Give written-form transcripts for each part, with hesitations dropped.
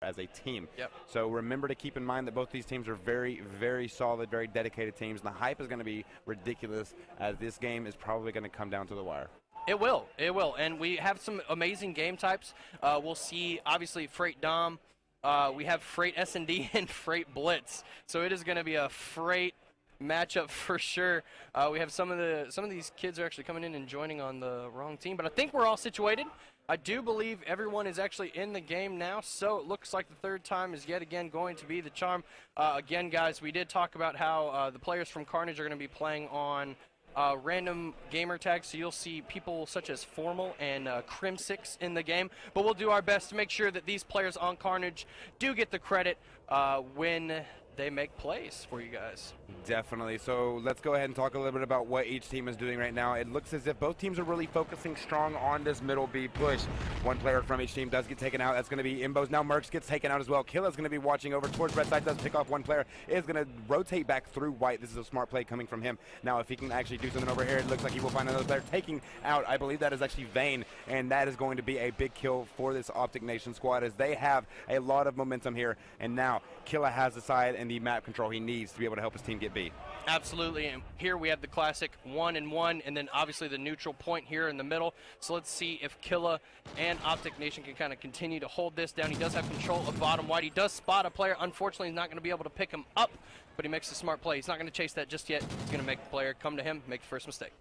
as a team. Yep. So remember to keep in mind that both these teams are very, very solid, very dedicated teams. And the hype is going to be ridiculous, as this game is probably going to come down to the wire. It will, and we have some amazing game types. We'll see, obviously, Freight Dom. We have Freight S&D and Freight Blitz. So it is going to be a Freight matchup for sure. We have some of these kids are actually coming in and joining on the wrong team, but I think we're all situated. I do believe everyone is actually in the game now, so it looks like the third time is yet again going to be the charm. Again, guys, we did talk about how the players from Carnage are going to be playing on random gamer tags, so you'll see people such as Formal and Crim6 in the game, but we'll do our best to make sure that these players on Carnage do get the credit when they make plays for you guys. Definitely. So let's go ahead and talk a little bit about what each team is doing right now. It looks as if both teams are really focusing strong on this middle B push. One player from each team does get taken out. That's going to be Imbo's. Now Mercs gets taken out as well. Killa's going to be watching over towards red side. Does pick off one player. Is going to rotate back through white. This is a smart play coming from him. Now if he can actually do something over here, it looks like he will find another player taking out. I believe that is actually Vayne, and that is going to be a big kill for this OpTic Nation squad, as they have a lot of momentum here. And now Killa has the side and the map control he needs to be able to help his team get B. Absolutely, and here we have the classic 1-1, and then obviously the neutral point here in the middle. So let's see if Killa and OpTic Nation can kind of continue to hold this down. He does have control of bottom white. He does spot a player. Unfortunately, he's not going to be able to pick him up, but he makes a smart play. He's not going to chase that just yet. He's going to make the player come to him, make the first mistake.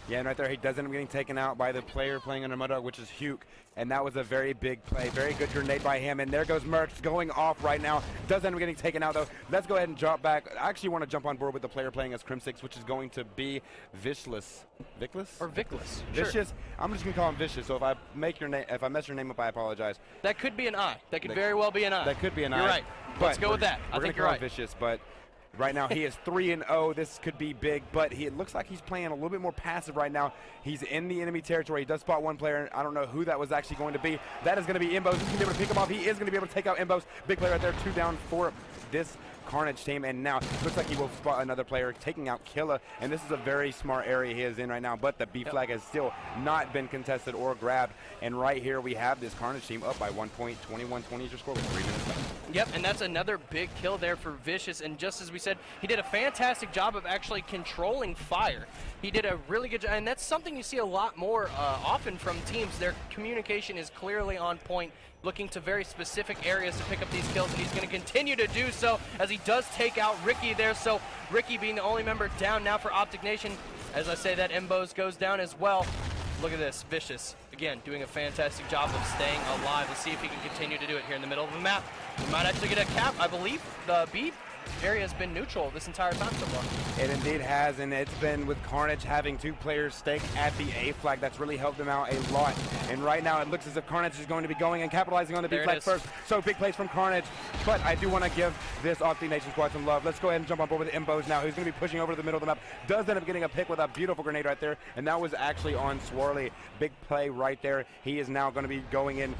Yeah, and right there, he does end up getting taken out by the player playing under Matroix, which is Huke. And that was a very big play. Very good grenade by him. And there goes Mercs going off right now. Does end up getting taken out, though. Let's go ahead and drop back. I actually want to jump on board with the player playing as Crim6, which is going to be Vichless. Vickless? Or Vickless. Vicious. Sure. I'm just going to call him Vicious. So if I make your name, if I mess your name up, I apologize. That could be an I. That could very well be an I. That could be an I. You're right. Let's go with that. I think you're right. Vicious, but right now he is 3-0. This could be big, but it looks like he's playing a little bit more passive right now. He's in the enemy territory. He does spot one player. I don't know who that was actually going to be. That is going to be Imbos. He's going to be able to pick him off. He is going to be able to take out Imbos. Big player right there. 2 down for this Carnage team, and now looks like he will spot another player, taking out Killa, and this is a very smart area he is in right now, but the B flag has still not been contested or grabbed, and right here we have this Carnage team up by 1 point, 21-20 is your score with 3 minutes left. Yep, and that's another big kill there for Vicious, and just as we said, he did a fantastic job of actually controlling fire. He did a really good job, and that's something you see a lot more often from teams. Their communication is clearly on point, looking to very specific areas to pick up these kills, and he's going to continue to do so as he does take out Ricky there. So Ricky being the only member down now for OpTic Nation. As I say, that Mbos goes down as well. Look at this, Vicious, again, doing a fantastic job of staying alive. Let's see if he can continue to do it here in the middle of the map. We might actually get a cap. I believe the B area has been neutral this entire time so far. It indeed has, and it's been with Carnage having 2 players stake at the A flag. That's really helped him out a lot. And right now it looks as if Carnage is going to be going and capitalizing on the B flag first. So big plays from Carnage. But I do want to give this OpTic Nation squad some love. Let's go ahead and jump on board with Imbos now, who's going to be pushing over to the middle of the map. Does end up getting a pick with a beautiful grenade right there, and that was actually on Swirly. Big play right there. He is now going to be going in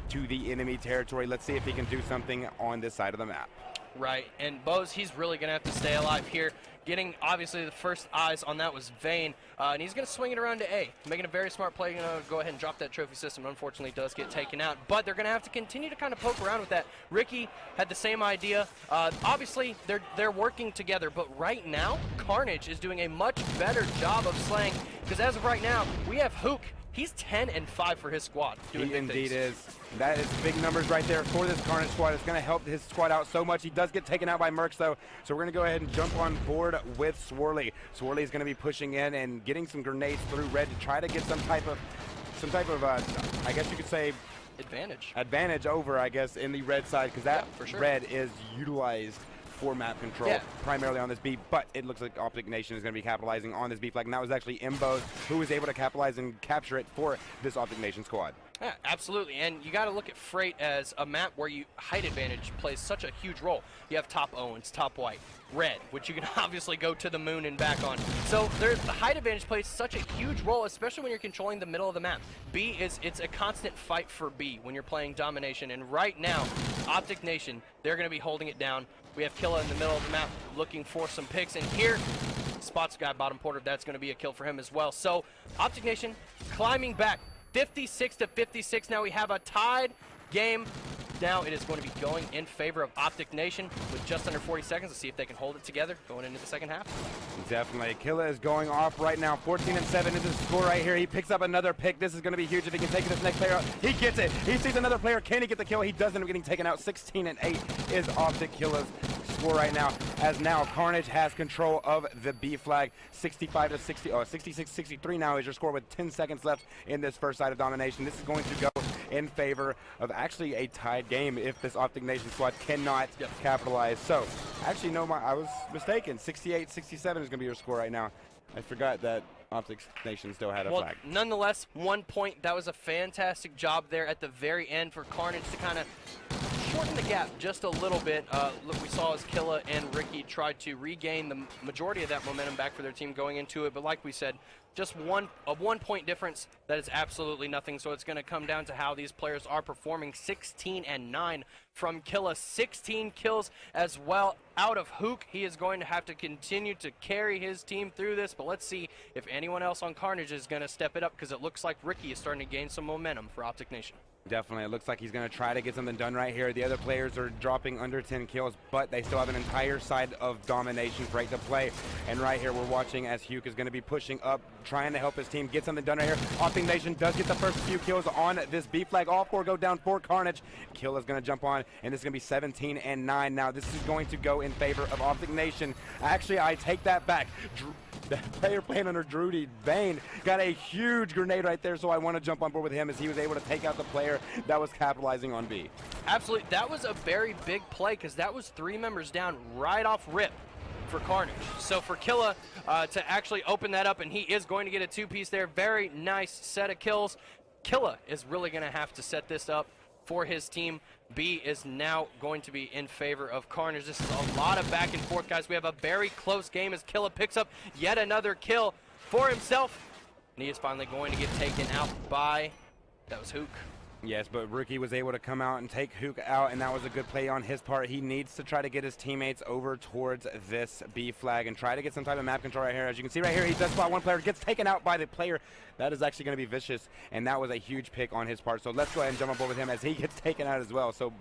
to the enemy territory. Let's see if he can do something on this side of the map. Right, and Bose, he's really going to have to stay alive here. Getting, obviously, the first eyes on that was Vayne, and he's going to swing it around to A. Making a very smart play, going to go ahead and drop that trophy system. Unfortunately, does get taken out, but they're going to have to continue to kind of poke around with that. Ricky had the same idea. Obviously, they're working together, but right now, Carnage is doing a much better job of slaying, because as of right now, we have Hook. He's 10-5 for his squad. He indeed is. That is big numbers right there for this Carnage squad. It's going to help his squad out so much. He does get taken out by Mercs, though. So we're going to go ahead and jump on board with Swirly. Swirly is going to be pushing in and getting some grenades through red to try to get some type of, I guess you could say, advantage over, I guess, in the red side, because that red is utilized for map control, primarily on this B, but it looks like OpTic Nation is going to be capitalizing on this B flag, and that was actually Imbos who was able to capitalize and capture it for this OpTic Nation squad. Yeah, absolutely, and you got to look at Freight as a map where height advantage plays such a huge role. You have top Owens, top white, red, which you can obviously go to the moon and back on. So the height advantage plays such a huge role, especially when you're controlling the middle of the map. It's a constant fight for B when you're playing domination, and right now, OpTic Nation, they're going to be holding it down. We have Killa in the middle of the map looking for some picks, and here, spots guy bottom porter. That's going to be a kill for him as well. So OpTic Nation climbing back 56-56. Now we have a tied game. now it is going to be going in favor of OpTic Nation with just under 40 seconds to see if they can hold it together going into the second half. Definitely. Killa is going off right now. 14-7 is his score right here. He picks up another pick. This is going to be huge if he can take this next player out. He gets it. He sees another player. Can he get the kill? He does end up getting taken out. 16-8 is OpTic Killa's score right now, as now Carnage has control of the B flag. 66-63 now is your score with 10 seconds left in this first side of domination. This is going to go in favor of actually a tied game if this OpTic Nation squad cannot capitalize. So, actually, no, I was mistaken. 68-67 is going to be your score right now. I forgot that OpTic Nation still had a flag. Nonetheless, 1 point. That was a fantastic job there at the very end for Carnage to kind of shorten the gap just a little bit. Look, we saw as Killa and Ricky tried to regain the majority of that momentum back for their team going into it, but like we said, just a 1 point difference, that is absolutely nothing. So it's going to come down to how these players are performing. 16-9 from Killa, 16 kills as well out of Hook. He is going to have to continue to carry his team through this, but let's see if anyone else on Carnage is going to step it up, because it looks like Ricky is starting to gain some momentum for OpTic Nation. Definitely. It looks like he's going to try to get something done right here. The other players are dropping under 10 kills, but they still have an entire side of domination right to play. And right here, we're watching as Hugh is going to be pushing up, trying to help his team get something done right here. OpTic Nation does get the first few kills on this B flag. All four go down for Carnage. Kill is going to jump on, and this is going to be 17-9. Now, this is going to go in favor of OpTic Nation. Actually, I take that back. The player playing under Drudy, Vane, got a huge grenade right there, so I want to jump on board with him as he was able to take out the player that was capitalizing on B. Absolutely. That was a very big play, because that was 3 members down right off rip for Carnage. So for Killa to actually open that up, and he is going to get a 2-piece there. Very nice set of kills. Killa is really going to have to set this up for his team. B is now going to be in favor of Carnage. This is a lot of back and forth, guys. We have a very close game as Killa picks up yet another kill for himself. And he is finally going to get taken out by, that was Hook. Yes, but Rookie was able to come out and take Hook out, and that was a good play on his part. He needs to try to get his teammates over towards this B flag and try to get some type of map control right here. As you can see right here, he does spot one player, gets taken out by the player. That is actually going to be vicious, and that was a huge pick on his part. So let's go ahead and jump on board with him as he gets taken out as well. So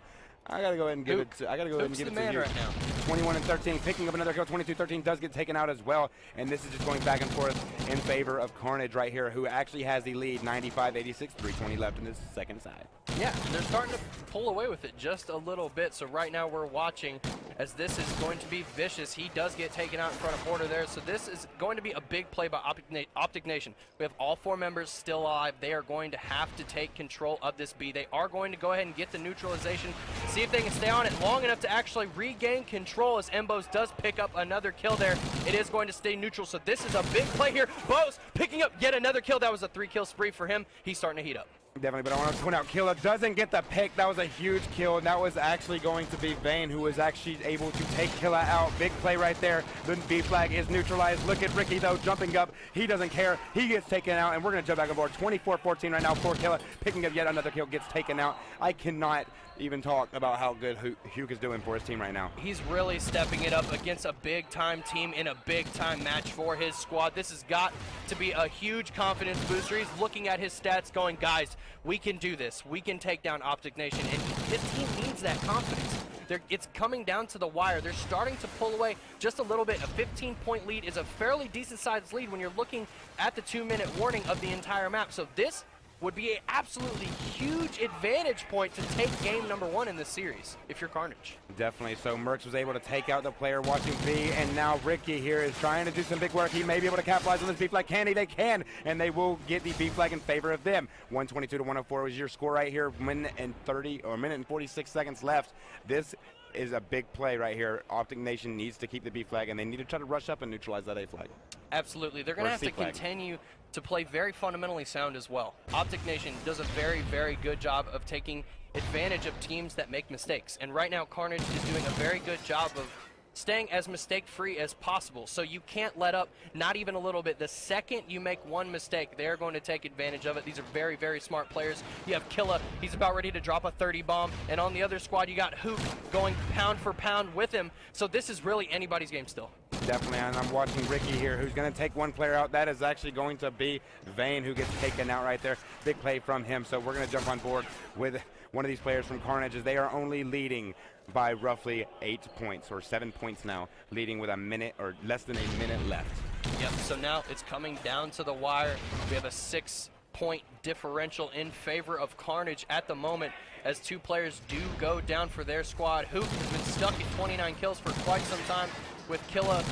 I gotta go ahead and give it to, you. Right now. 21-13, picking up another kill. 22-13 does get taken out as well, and this is just going back and forth in favor of Carnage right here, who actually has the lead. 95-86, 3:20 left in this second side. Yeah, they're starting to pull away with it just a little bit. So right now we're watching as this is going to be vicious. He does get taken out in front of Porter there. So this is going to be a big play by OpTic Nation. We have all 4 members still alive. They are going to have to take control of this B. They are going to go ahead and get the neutralization. See if they can stay on it long enough to actually regain control, as Mbos does pick up another kill there. It is going to stay neutral. So this is a big play here. Bose picking up yet another kill. That was a 3-kill spree for him. He's starting to heat up. Definitely, but I want to point out, Killa doesn't get the pick. That was a huge kill, and that was actually going to be Vane, who was actually able to take Killa out. Big play right there. The B flag is neutralized. Look at Ricky, though, jumping up. He doesn't care. He gets taken out, and we're going to jump back on board. 24-14 right now for Killa. Picking up yet another kill, gets taken out. I cannot even talk about how good Hugh is doing for his team right now. He's really stepping it up against a big-time team in a big-time match for his squad. This has got to be a huge confidence booster. He's looking at his stats going, guys, we can do this. We can take down OpTic Nation, and his team needs that confidence. It's coming down to the wire. They're starting to pull away just a little bit. A 15-point lead is a fairly decent-sized lead when you're looking at the 2-minute warning of the entire map. So this would be an absolutely huge advantage point to take game number 1 in this series if you're Carnage. Definitely. So Mercs was able to take out the player watching B, and now Ricky here is trying to do some big work. He may be able to capitalize on this B flag. Can he? They can, and they will get the B flag in favor of them. 122-104 was your score right here. Minute and 46 seconds left. This is a big play right here. OpTic Nation needs to keep the B flag, and they need to try to rush up and neutralize that A flag. Absolutely. They're going to have to continue to play very fundamentally sound as well. OpTic Nation does a very, very good job of taking advantage of teams that make mistakes. And right now, Carnage is doing a very good job of staying as mistake-free as possible. So you can't let up, not even a little bit. The second you make one mistake, they're going to take advantage of it. These are very, very smart players. You have Killa. He's about ready to drop a 30 bomb. And on the other squad, you got Hook going pound for pound with him. So this is really anybody's game still. Definitely, and I'm watching Ricky here, who's going to take one player out. That is actually going to be Vayne, who gets taken out right there. Big play from him, so we're going to jump on board with one of these players from Carnage, as they are only leading by roughly 8 points, or 7 points now, leading with a minute or less than a minute left. Yep, so now it's coming down to the wire. We have a 6-point differential in favor of Carnage at the moment, as 2 players do go down for their squad. Hoop has been stuck at 29 kills for quite some time, with Killa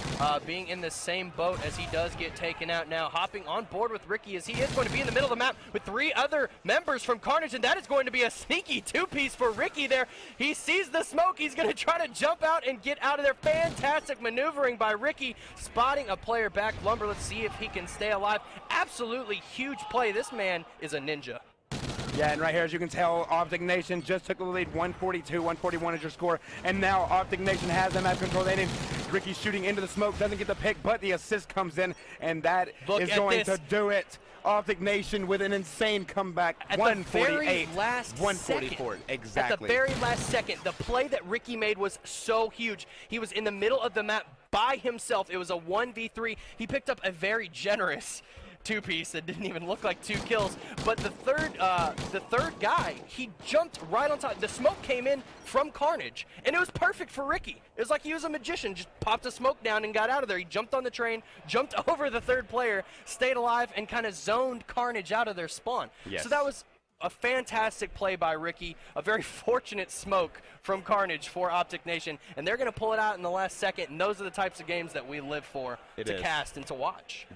being in the same boat as he does get taken out now. Hopping on board with Ricky, as he is going to be in the middle of the map with 3 other members from Carnage, and that is going to be a sneaky 2-piece for Ricky there. He sees the smoke. He's going to try to jump out and get out of there. Fantastic maneuvering by Ricky, spotting a player back. Lumber, let's see if he can stay alive. Absolutely huge play. This man is a ninja. Yeah, and right here, as you can tell, OpTic Nation just took the lead. 142, 141 is your score, and now OpTic Nation has them at control. They didn't. Ricky's shooting into the smoke, doesn't get the pick, but the assist comes in, and that is going to do it. OpTic Nation with an insane comeback. At 148, the very last 144, second, exactly. At the very last second, the play that Ricky made was so huge. He was in the middle of the map by himself. It was a 1v3. He picked up a very generous 2-piece that didn't even look like 2 kills, but the third guy, he jumped right on top. The smoke came in from Carnage, and it was perfect for Ricky. It was like he was a magician, just popped the smoke down and got out of there. He jumped on the train, jumped over the 3rd player, stayed alive, and kind of zoned Carnage out of their spawn. Yes. So that was a fantastic play by Ricky, a very fortunate smoke from Carnage for OpTic Nation, and they're going to pull it out in the last second, and those are the types of games that we live for, to cast and to watch.